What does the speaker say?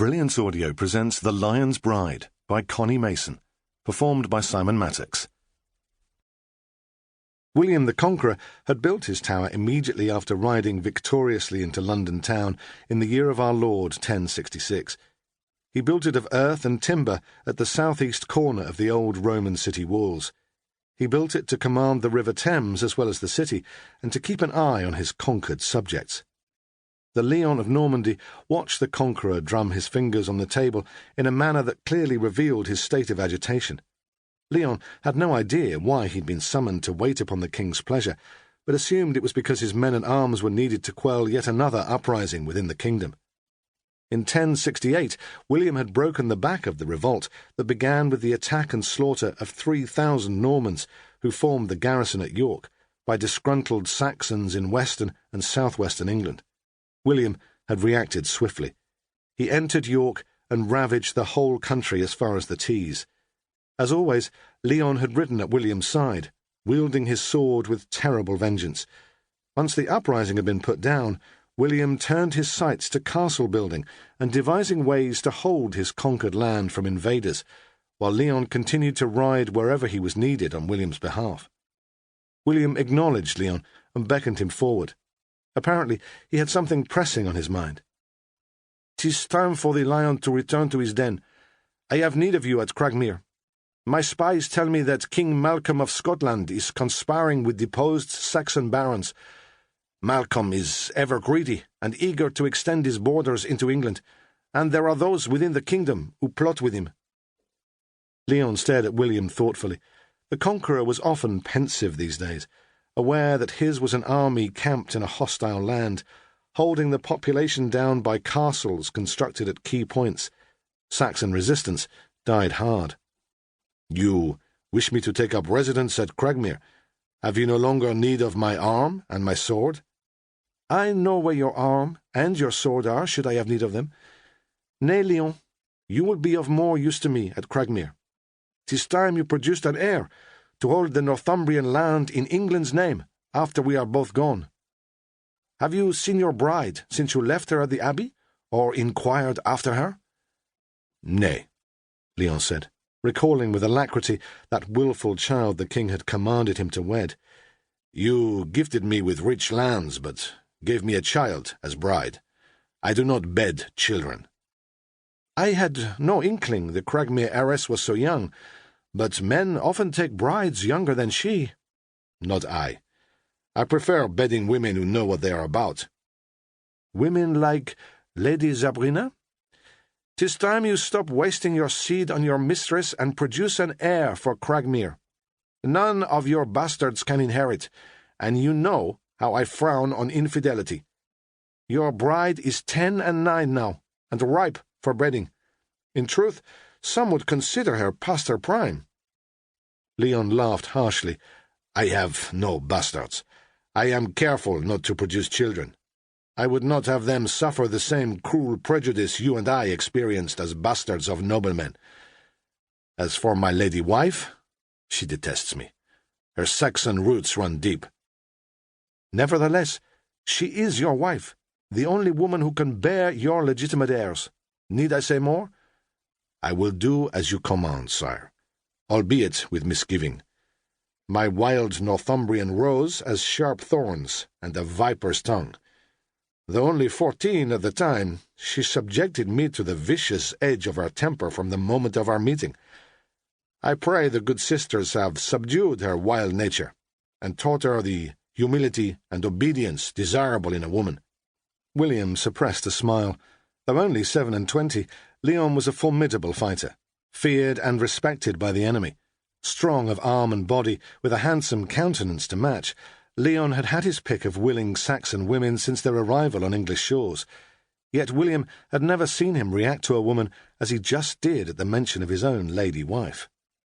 Brilliance Audio presents The Lion's Bride by Connie Mason, performed by Simon Mattox. William the Conqueror had built his tower immediately after riding victoriously into London town in the year of our Lord 1066. He built it of earth and timber at the southeast corner of the old Roman city walls. He built it to command the River Thames as well as the city, and to keep an eye on his conquered subjects. The Lyon of Normandy watched the conqueror drum his fingers on the table in a manner that clearly revealed his state of agitation. Lyon had no idea why he'd been summoned to wait upon the king's pleasure, but assumed it was because his men-at-arms were needed to quell yet another uprising within the kingdom. In 1068, William had broken the back of the revolt that began with the attack and slaughter of 3,000 Normans who formed the garrison at York by disgruntled Saxons in western and southwestern England. William had reacted swiftly. He entered York and ravaged the whole country as far as the Tees. As always, Lyon had ridden at William's side, wielding his sword with terrible vengeance. Once the uprising had been put down, William turned his sights to castle building and devising ways to hold his conquered land from invaders, while Lyon continued to ride wherever he was needed on William's behalf. William acknowledged Lyon and beckoned him forward. Apparently, he had something pressing on his mind. "'Tis time for the lion to return to his den. I have need of you at Cragmere. My spies tell me that King Malcolm of Scotland is conspiring with deposed Saxon barons. Malcolm is ever greedy and eager to extend his borders into England, and there are those within the kingdom who plot with him." Lyon stared at William thoughtfully. The conqueror was often pensive these days, aware that his was an army camped in a hostile land, holding the population down by castles constructed at key points. Saxon resistance died hard. "You wish me to take up residence at Cragmere? Have you no longer need of my arm and my sword?" "I know where your arm and your sword are, should I have need of them. Nay, Lyon, you will be of more use to me at Cragmere. 'Tis time you produced an heir to hold the Northumbrian land in England's name after we are both gone. Have you seen your bride since you left her at the Abbey, or inquired after her?" "Nay," Lyon said, recalling with alacrity that willful child the king had commanded him to wed. "You gifted me with rich lands, but gave me a child as bride. I do not bed children." "I had no inkling the Cragmere heiress was so young, but men often take brides younger than she." "Not I. I prefer bedding women who know what they are about." "Women like Lady Sabrina? 'Tis time you stop wasting your seed on your mistress and produce an heir for Cragmere. None of your bastards can inherit, and you know how I frown on infidelity. Your bride is 10 and 9 now, and ripe for bedding. In truth, some would consider her past her prime." Lyon laughed harshly. "I have no bastards. I am careful not to produce children. I would not have them suffer the same cruel prejudice you and I experienced as bastards of noblemen. As for my lady wife, she detests me. Her Saxon roots run deep." "Nevertheless, she is your wife, the only woman who can bear your legitimate heirs. Need I say more?" "I will do as you command, sire, albeit with misgiving. My wild Northumbrian rose has sharp thorns and a viper's tongue. Though only 14 at the time, she subjected me to the vicious edge of her temper from the moment of our meeting. I pray the good sisters have subdued her wild nature, and taught her the humility and obedience desirable in a woman." William suppressed a smile. Though only 27, Lyon was a formidable fighter, feared and respected by the enemy. Strong of arm and body, with a handsome countenance to match, Lyon had had his pick of willing Saxon women since their arrival on English shores. Yet William had never seen him react to a woman as he just did at the mention of his own lady wife.